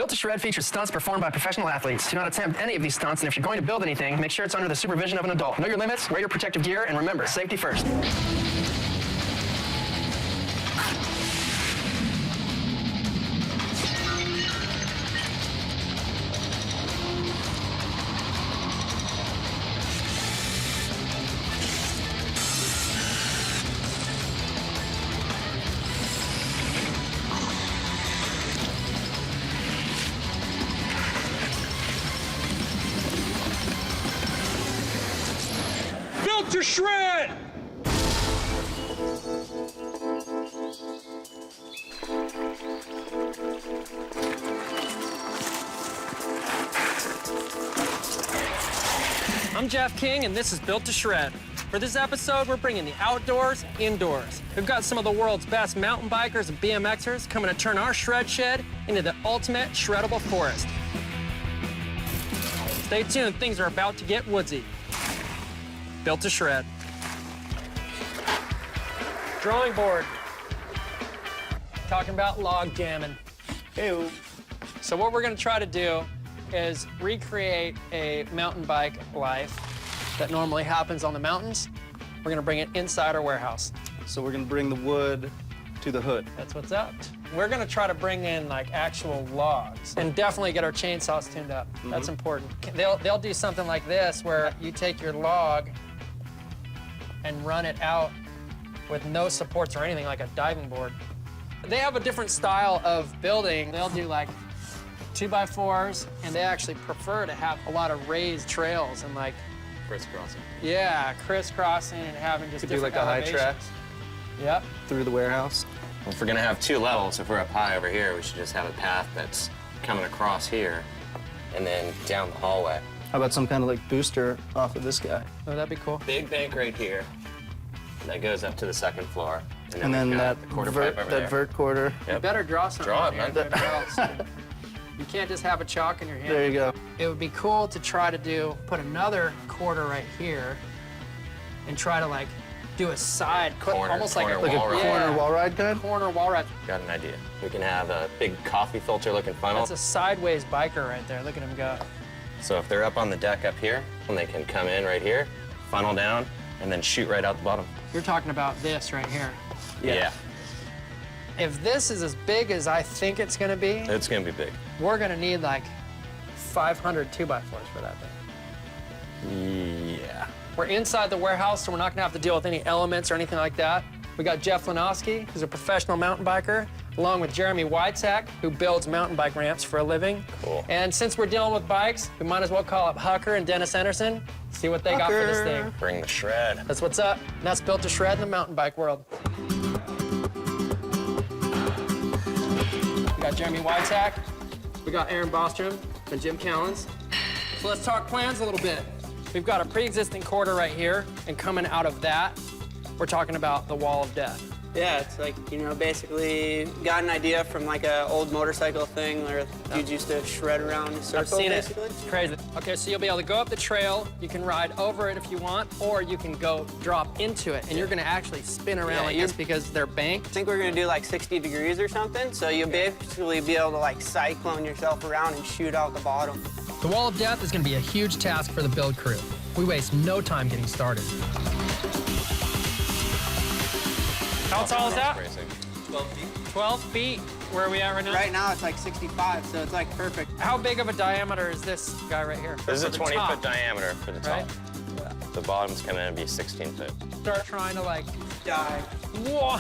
Built to Shred features stunts performed by professional athletes. Do not attempt any of these stunts, and if you're going to build anything, make sure it's under the supervision of an adult. Know your limits, wear your protective gear, and remember, safety first. Built to Shred! I'm Jeff King, and this is Built to Shred. For this episode, we're bringing the outdoors indoors. We've got some of the world's best mountain bikers and BMXers coming to turn our shred shed into the ultimate shreddable forest. Stay tuned, things are about to get woodsy. Built to Shred. Drawing board. Talking about log jamming. Ew. So what we're gonna try to do is recreate a mountain bike life that normally happens on the mountains. We're gonna bring it inside our warehouse. So we're gonna bring the wood to the hood. That's what's up. We're gonna try to bring in like actual logs and definitely get our chainsaws tuned up. That's important. They'll do something like this where you take your log and run it out with no supports or anything, like a diving board. They have a different style of building. They'll do like 2x4s, and they actually prefer to have a lot of raised trails and like crisscrossing. Yeah, crisscrossing and having just Could do like different a high elevations. track Yep. through the warehouse. If we're gonna have two levels, if we're up high over here, we should just have a path that's coming across here and then down the hallway. How about some kind of like booster off of this guy? Oh, that'd be cool. Big bank right here that goes up to the second floor. And then we've got that the quarter vert, pipe over that there. vert quarter. You better draw something. Draw it, here, man. or else you can't just have a chalk in your hand. There you go. It would be cool to try to put another quarter right here and try to like do a side, Corner- almost like a corner Like a wall ride. corner wall ride kind? corner wall ride. Got an idea. We can have a big coffee filter looking funnel. That's a sideways biker right there. Look at him go. So if they're up on the deck up here, and they can come in right here, funnel down, and then shoot right out the bottom. You're talking about this right here. Yeah. If this is as big as I think it's gonna be, It's gonna be big. we're gonna need like 500 2x4s for that thing. Yeah. We're inside the warehouse, so we're not gonna have to deal with any elements or anything like that. We got Jeff Lanowski, who's a professional mountain biker, along with Jeremy Whitesack, who builds mountain bike ramps for a living. Cool. And since we're dealing with bikes, we might as well call up Hucker and Dennis Anderson, see what they got for this thing. Bring the shred. That's what's up. And that's Built to Shred in the mountain bike world. We got Jeremy Whitesack, we got Aaron Bostrom, and Jim Callens. So let's talk plans a little bit. We've got a pre-existing quarter right here, and coming out of that, we're talking about the wall of death. Yeah, it's like, you know, basically got an idea from like an old motorcycle thing where dudes used to shred around in a circle, I've seen basically. it. It's crazy. Okay, so you'll be able to go up the trail, you can ride over it if you want, or you can go drop into it, and you're gonna actually spin around Yeah, like this because they're banked. I think we're gonna do like 60 degrees or something, so you'll basically be able to like cyclone yourself around and shoot out the bottom. The Wall of Death is going to be a huge task for the build crew. We waste no time getting started. How tall is that? Racing. 12 feet. 12 feet. Where are we at right now? Right now it's like 65, so it's like perfect. How big of a diameter is this guy right here? This is a For the 20-foot top, diameter for the top. Right? The bottom's coming in to be 16 foot. Start trying to like Die. Whoa!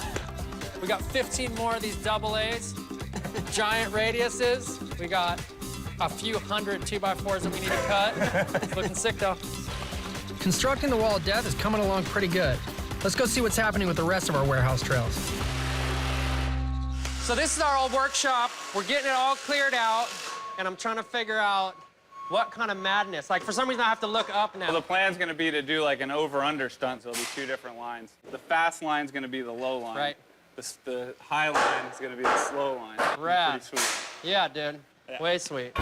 We got 15 more of these double A's. Giant radiuses. We got a few hundred 2x4s that we need to cut. It's looking sick though. Constructing the Wall of Death is coming along pretty good. Let's go see what's happening with the rest of our warehouse trails. So this is our old workshop. We're getting it all cleared out, and I'm trying to figure out what kind of madness. Like, for some reason, I have to look up now. Well, the plan's gonna be to do like an over-under stunt, so it'll be two different lines. The fast line's gonna be the low line. Right. The high line is gonna be the slow line. It'll be Rad. Pretty sweet. Yeah, dude. Yeah. Way sweet.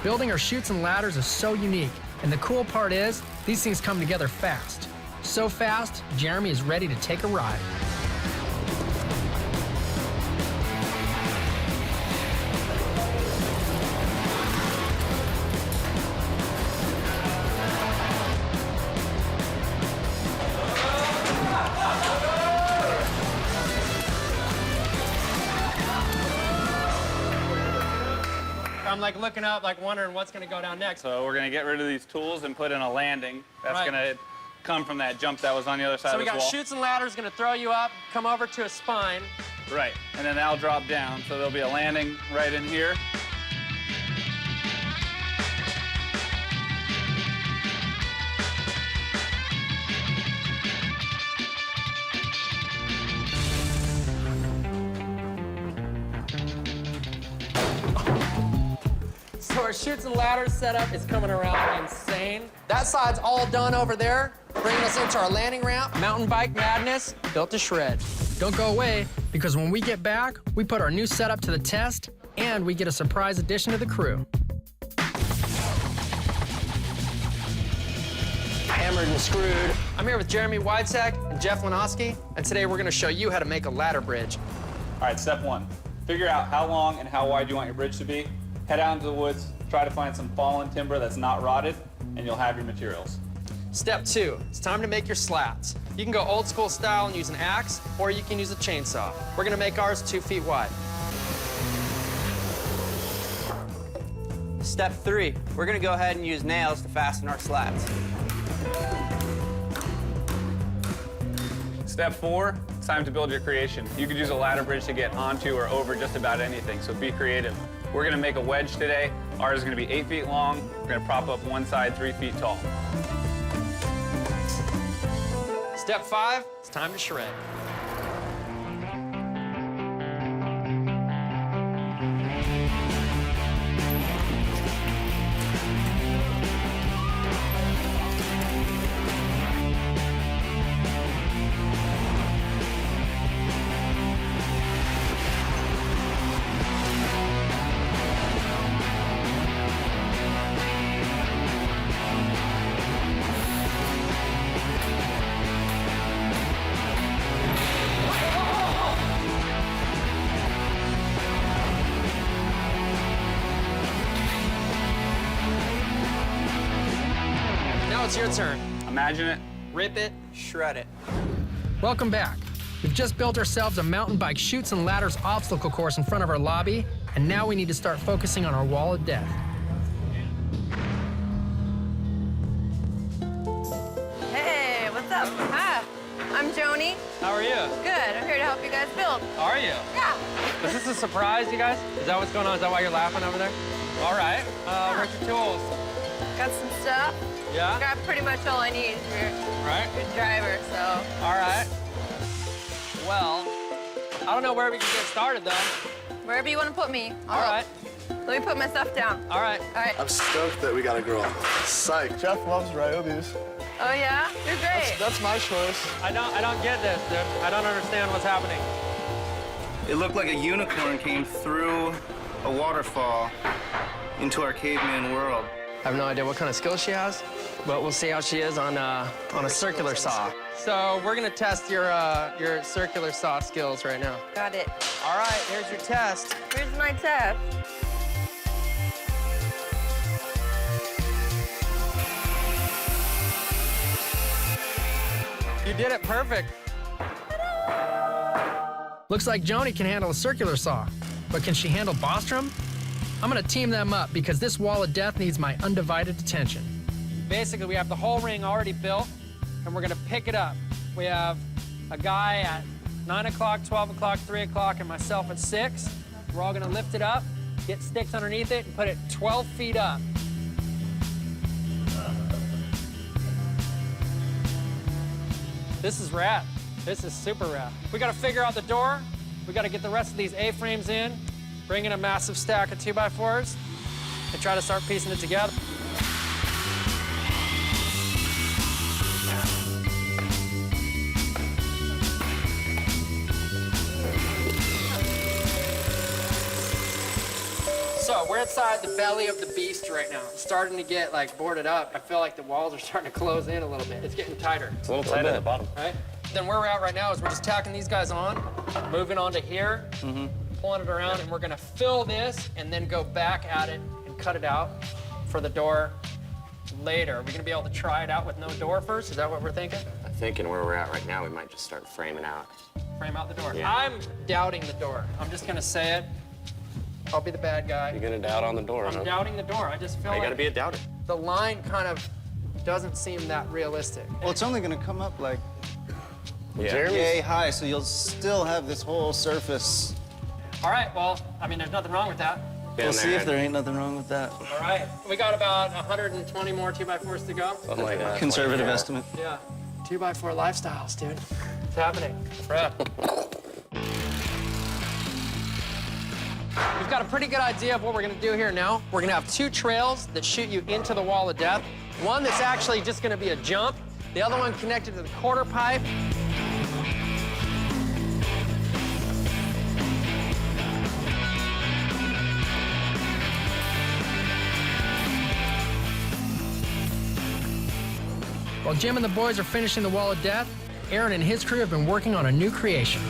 Building our chutes and ladders is so unique, and the cool part is, these things come together fast. So fast, Jeremy is ready to take a ride. I'm like looking up, like wondering what's gonna go down next. So we're gonna get rid of these tools and put in a landing. That's Right. gonna come from that jump that was on the other side So of we this got wall. chutes and ladders gonna throw you up, come over to a spine. Right, and then that'll drop down. So there'll be a landing right in here. So our chutes and ladders setup is coming around insane. That side's all done over there, bringing us into our landing ramp. Mountain bike madness, built to shred. Don't go away, because when we get back, we put our new setup to the test, and we get a surprise addition to the crew. Hammered and screwed. I'm here with Jeremy Widesek and Jeff Lenoski, and today we're gonna show you how to make a ladder bridge. All right, step one. Figure out how long and how wide you want your bridge to be. Head out into the woods, try to find some fallen timber that's not rotted, and you'll have your materials. Step two, it's time to make your slats. You can go old school style and use an axe, or you can use a chainsaw. We're gonna make ours 2 feet wide. Step 3, we're gonna go ahead and use nails to fasten our slats. Step 4, it's time to build your creation. You could use a ladder bridge to get onto or over just about anything, so be creative. We're gonna make a wedge today. Ours is gonna be 8 feet long. We're gonna prop up one side 3 feet tall. Step 5, it's time to shred. Now it's your turn. Imagine it. Rip it. Shred it. Welcome back. We've just built ourselves a mountain bike chutes and ladders obstacle course in front of our lobby, and now we need to start focusing on our wall of death. Hey, what's up? Hi, I'm Joni. How are you? Good, I'm here to help you guys build. Are you? Yeah. Is this a surprise, you guys? Is that what's going on? Is that why you're laughing over there? All right. Where's your tools? Got some stuff. Yeah? Got pretty much all I need for Right. your driver, so. All right. Well, I don't know where we can get started, though. Wherever you want to put me. All right. Let me put my stuff down. All right. All right. I'm stoked that we got a girl. Psych. Jeff loves Ryobis. Oh, yeah? You're great. That's my choice. I don't get this, dude. I don't understand what's happening. It looked like a unicorn came through a waterfall into our caveman world. I have no idea what kind of skill she has, but we'll see how she is on a circular saw. So we're gonna test your circular saw skills right now. Got it. All right, here's your test. Here's my test. You did it perfect. Looks like Joni can handle a circular saw, but can she handle Bostrom? I'm gonna team them up because this wall of death needs my undivided attention. Basically, we have the whole ring already built, and we're gonna pick it up. We have a guy at 9 o'clock, 12 o'clock, 3 o'clock, and myself at 6. We're all gonna lift it up, get sticks underneath it, and put it 12 feet up. This is rad. This is super rad. We gotta figure out the door. We gotta get the rest of these A-frames in, bring in a massive stack of 2x4s, and try to start piecing it together. So, go. We're inside the belly of the beast right now. It's starting to get like boarded up. I feel like the walls are starting to close in a little bit. It's getting tighter. It's a little tight at the bottom. Right? Then where we're at right now is we're just tacking these guys on, moving on to here, pulling it around, and we're gonna fill this and then go back at it and cut it out for the door later. Are we gonna be able to try it out with no door first? Is that what we're thinking? I'm thinking where we're at right now, we might just start framing out. Frame out the door. Yeah. I'm doubting the door. I'm just gonna say it. I'll be the bad guy. You're gonna doubt on the door, I'm doubting the door. I just feel You like gotta be a doubter. the line kind of doesn't seem that realistic. Well, it's only gonna come up like Yeah. yay high, so you'll still have this whole surface. All right, well, I mean, there's nothing wrong with that. Been We'll see there. if there ain't nothing wrong with that. All right, we got about 120 more 2x4s to go. Something like that. Conservative 24. estimate. Yeah, 2x4 lifestyles, dude. It's happening. Brad. We've got a pretty good idea of what we're gonna do here now. We're gonna have 2 trails that shoot you into the wall of death. One that's actually just gonna be a jump. The other one connected to the quarter pipe. While Jim and the boys are finishing the wall of death, Aaron and his crew have been working on a new creation.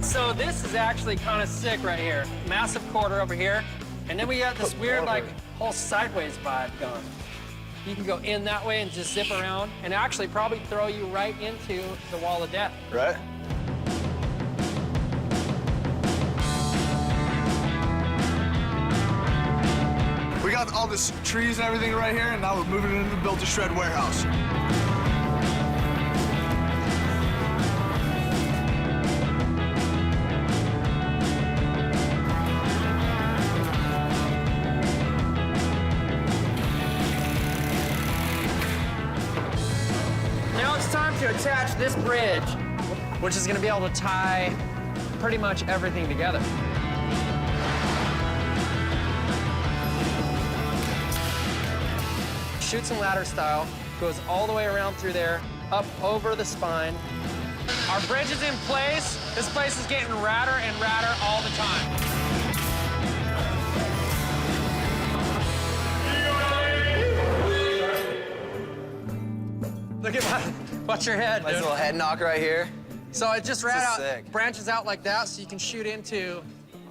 So this is actually kind of sick right here. Massive quarter over here. And then we have this weird, like, whole sideways vibe going. You can go in that way and just zip around and actually probably throw you right into the wall of death. Right? We got all this trees and everything right here, and now we're moving into the build-to-shred warehouse. Now it's time to attach this bridge, which is gonna be able to tie pretty much everything together. Shoots and ladder style, goes all the way around through there, up over the spine. Our bridge is in place. This place is getting radder and radder all the time. Look at my, watch your head, Nice dude. little head knock right here. So it just ran This is out, sick. branches out like that, so you can shoot into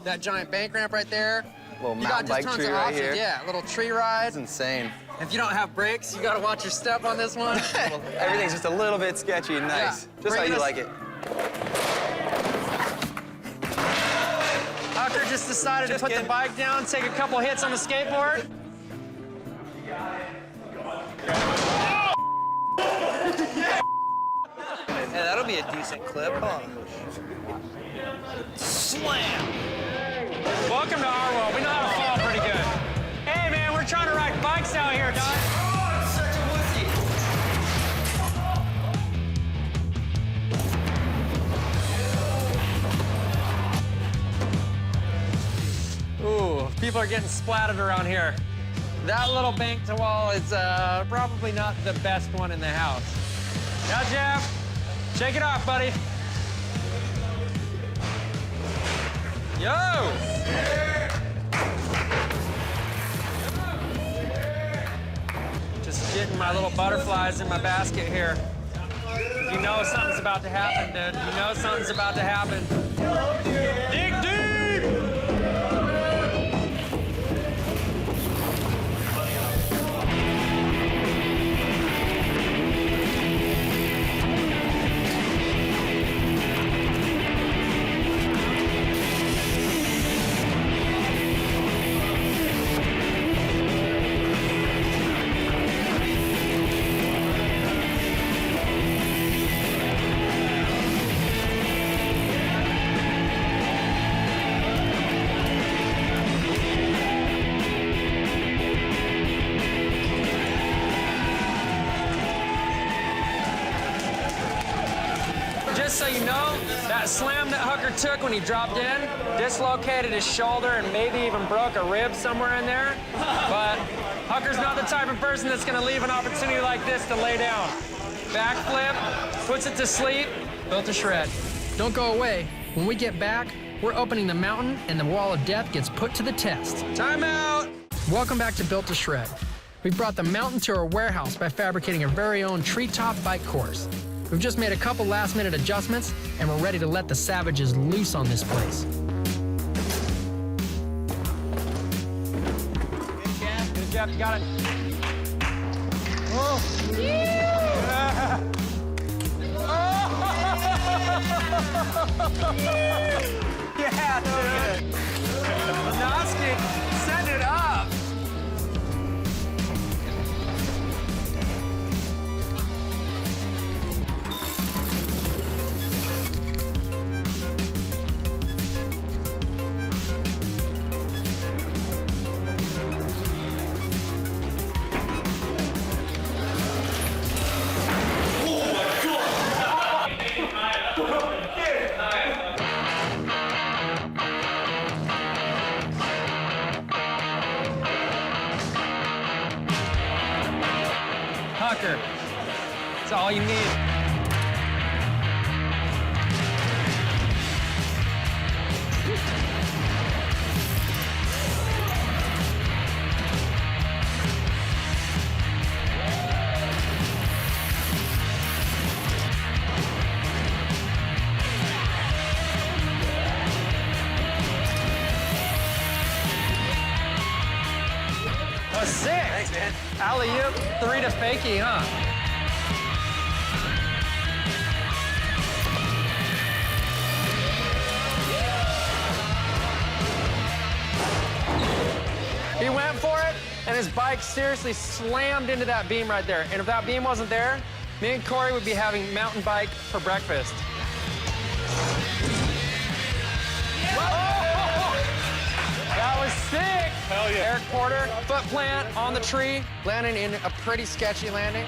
that giant bank ramp right there. Little You got mountain just bike tons tree of right options. here. Yeah, little tree ride. It's insane. If you don't have brakes, you gotta watch your step on this one. Everything's just a little bit sketchy and nice. Yeah. Just how Bringing you us- like it. Tucker just decided to put the bike down, take a couple hits on the skateboard. Hey, that'll be a decent clip, huh? Slam! Welcome to our world. We know how to fall pretty good. Hey, man, we're trying to ride bikes out here, guys. Such a wussy. Ooh, people are getting splattered around here. That little bank to wall is probably not the best one in the house. Now, Jeff, shake it off, buddy. Yo! Just getting my little butterflies in my basket here. You know something's about to happen, dude. You know something's about to happen. Dig deep! Just so you know, that slam that Hooker took when he dropped in dislocated his shoulder and maybe even broke a rib somewhere in there. But Hooker's not the type of person that's gonna leave an opportunity like this to lay down. Backflip, puts it to sleep, built to shred. Don't go away. When we get back, we're opening the mountain and the wall of death gets put to the test. Time out. Welcome back to Built to Shred. We brought the mountain to our warehouse by fabricating our very own treetop bike course. We've just made a couple last-minute adjustments, and we're ready to let the savages loose on this place. Good job, you got it. Whoa. Yeah. Yeah, dude. Noski, send it up. Hucker, that's all you need. Oh, sick. Thanks, man. Alley-oop, 3 to fakie, huh? He went for it, and his bike seriously slammed into that beam right there. And if that beam wasn't there, me and Corey would be having mountain bike for breakfast. That was sick. Hell yeah. Eric Porter, foot plant on the tree, landing in a pretty sketchy landing.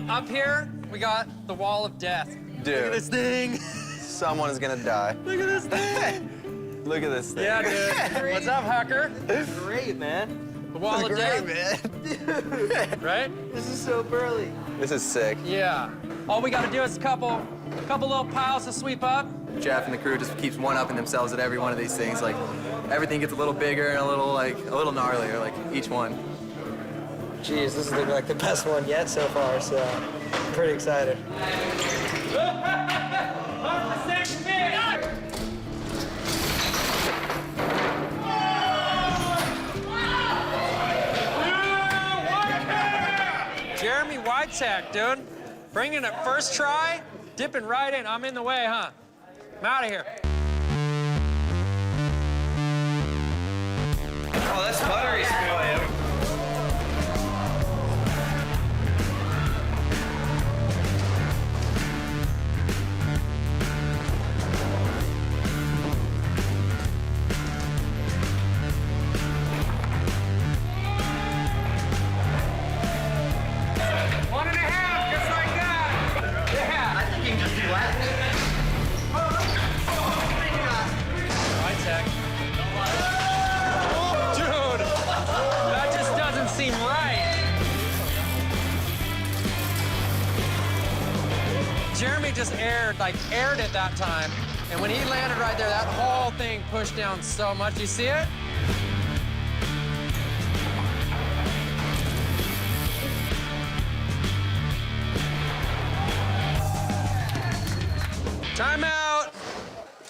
Up here, we got the wall of death. Dude. Look at this thing. Someone is gonna die. Look at this thing. Look at this thing. Yeah, dude. What's up, Hucker? Great, man. The wall of death, man. right? This is so burly. This is sick. Yeah. All we gotta do is a couple little piles to sweep up. Jeff and the crew just keeps one-upping themselves at every one of these things. Like, everything gets a little bigger and a little gnarlier, like, each one. Geez, this is looking like the best one yet so far, so I'm pretty excited. Jeremy Whitesack, dude. Bringing it first try, dipping right in. I'm in the way, huh? I'm out of here. Oh, that's buttery smooth. Whitesack. Dude, that just doesn't seem right. Jeremy just aired it that time. And when he landed right there, that whole thing pushed down so much. You see it? Timeout.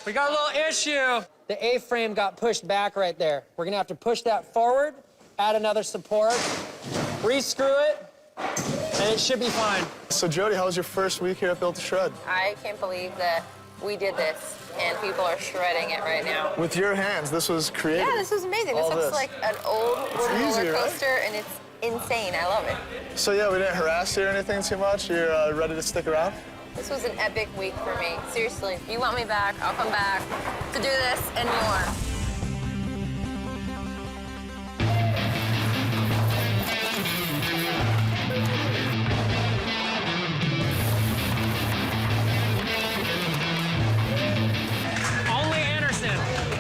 We got a little issue. The A-frame got pushed back right there. We're gonna have to push that forward, add another support, re-screw it, and it should be fine. So Jody, how was your first week here at Built to Shred? I can't believe that we did this, and people are shredding it right now. With your hands, this was creative. Yeah, this was amazing. This All looks this. like an old wooden easy, roller right? coaster, and it's insane. I love it. So yeah, we didn't harass you or anything too much. You're ready to stick around? This was an epic week for me. Seriously, if you want me back, I'll come back to do this and more. Only Anderson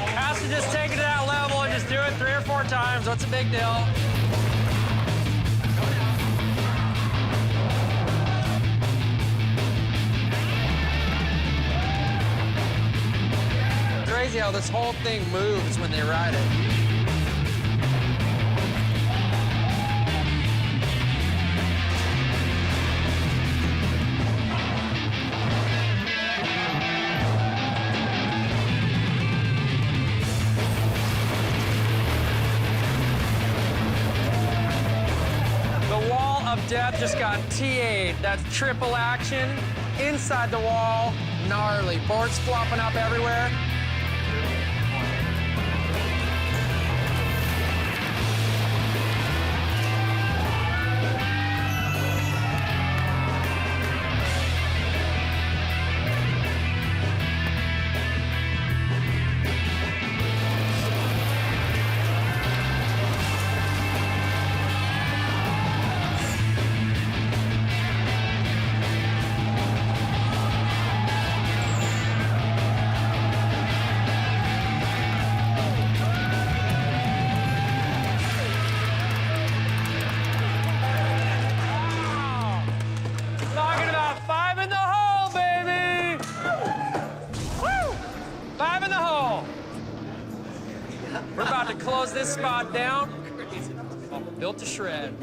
has to just take it to that level and just do it 3 or 4 times. What's the big deal? Crazy how this whole thing moves when they ride it. The wall of death just got TA'd. That's triple action. Inside the wall, gnarly. Boards flopping up everywhere. Talking about 5 in the hole, baby! Woo! 5 in the hole. We're about to close this spot down. Built to shred.